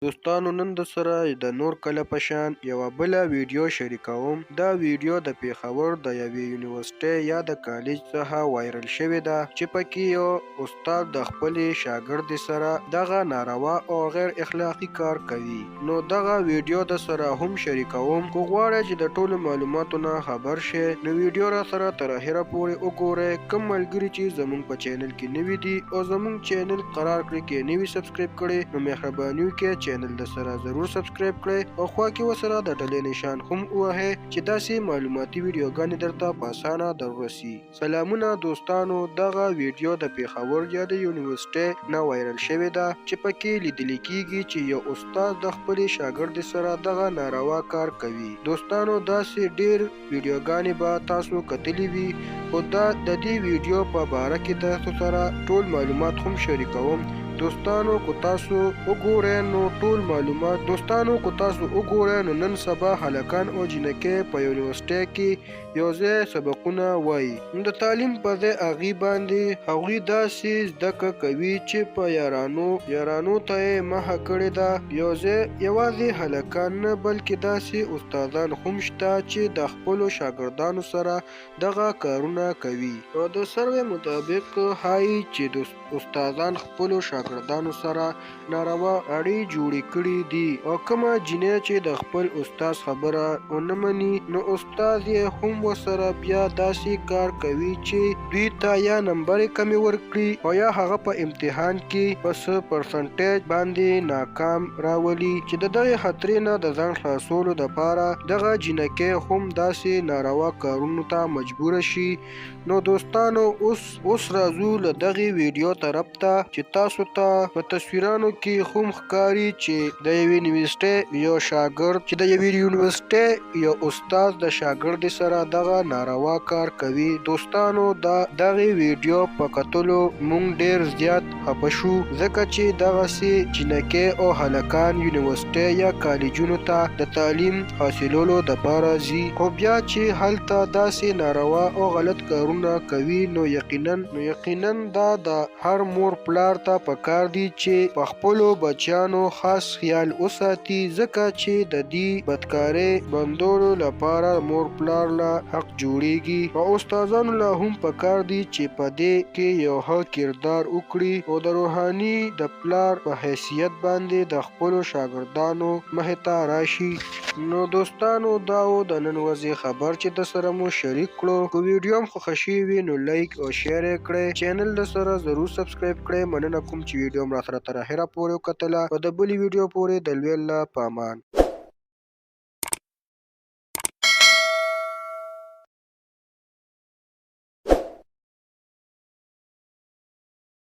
دوستانو نن در سره د نور کله په شان یوه بله ویډیو شریکوم. دا ویډیو د پیښور د یوې یونیورسټۍ یا د کالج څخه وایرل شوې ده چې پکې یو استاد د خپلې شاګردې سره دغه ناروا او غیر اخلاقي کار کوي. نو دغه ویډیو در سره هم شریکوم. که غواړئ چې د ټولو معلوماتو نه خبر شئ نو ویډیو را سره تر اخره پورې وګورئ. کوم ملګري چې زموږ په چینل کې نوي دي او زموږ چینل قرار کړي کې نوي سبسکرایب کړي نو مهرباني وکړئ چینل د سره ضرور سبسکرایب کړئ او خوا کې ورسره د ډلې نشان هم ووهئ چې داسې معلوماتي ویډیوګانې درته په اسانه درورسي. سلامونه دوستانو، دغه ویډیو د پیښور یا د یونیورسټۍ نه وایرل شوې ده چې پکې لیدل کېږي چې یو استاد د خپلې شاګردې سره دغه ناروا کار کوي. دوستانو داسې ډېر ویډیوګانې به تاسو کتلي وي خو دا د دې ویډیو په باره کې تاسو سره ټول معلومات هم شریکوم. دوستانو که تاسو وګورئ نو ټول معلومات نو نن سبا هلکان او جنکۍ په یونیورسټۍ کې یو ځای سبقونه وایي. نو د تعلیم په ځای هغې باندې هغوی داسې زده کړه کوي چې په یارانو ته یې مخه کړې ده. یو ځای یوازې هلکان نه بلکې داسې استادان هم شته چې د خپلو شاګردانو سره دغه کارونه کوي. او د سروې مطابق ښایي چې د استادان خپلو شاګردانو سره ناروا اړې جوړې کړي دي او کومه جینۍ چې د خپل استاد خبره ونه مني نو استاد یې هم ورسره بیا داسې کار کوي چې دوی ته یا نمبرې کمې ورکړي او یا هغه په امتحان کې په څه پرسنټیج باندې ناکام راولي چې د دغې خطرې نه د ځان خلاصولو دپاره دغه جینکۍ هم داسې ناروا کارونو ته مجبوره شي. نو دوستانو اوس راځو له دغې ویډیو طرف ته چې تاسو ته په تصویرانو کې هم ښکاري چې د یوې یونیورسټۍ یو استاد د شاګردې سره دغه ناروا کار کوي. دوستانو دغې ویډیو په کتلو موږ ډېر زیات خفه شو ځکه چې دغسې جنکۍ او هلکان یونیورسټۍ یا کالجونو ته د تعلیم حاصلولو دپاره ځي خو بیا چې هلته داسې ناروا او غلط کارونه کوي نو یقینا دا د هر مور پلار ته پکار دي چې په خپلو بچیانو خاص خیال وساتي ځکه چې د دې بدکارۍ بندولو لپاره مور پلار له حق جوړیږي او استادانو له هم پکار دي چې په دې کې یو ښه کردار وکړي او د روحاني د پلار په حیثیت باندې د خپلو شاګردانو مخې ته راشي. نو دوستانو دا و د نن ورځې خبر چې د سره مو شریک کړو. که ویډیو هم خوښه شوې وي نو لایک او شیر یې کړئ. چینل د سره ضرور سبسکرایب کړئ. مننه کوم چې ویډیو هم را سره تر اخره پورې وکتله. په د بلې ویډیو پورې د لوی الله په امان.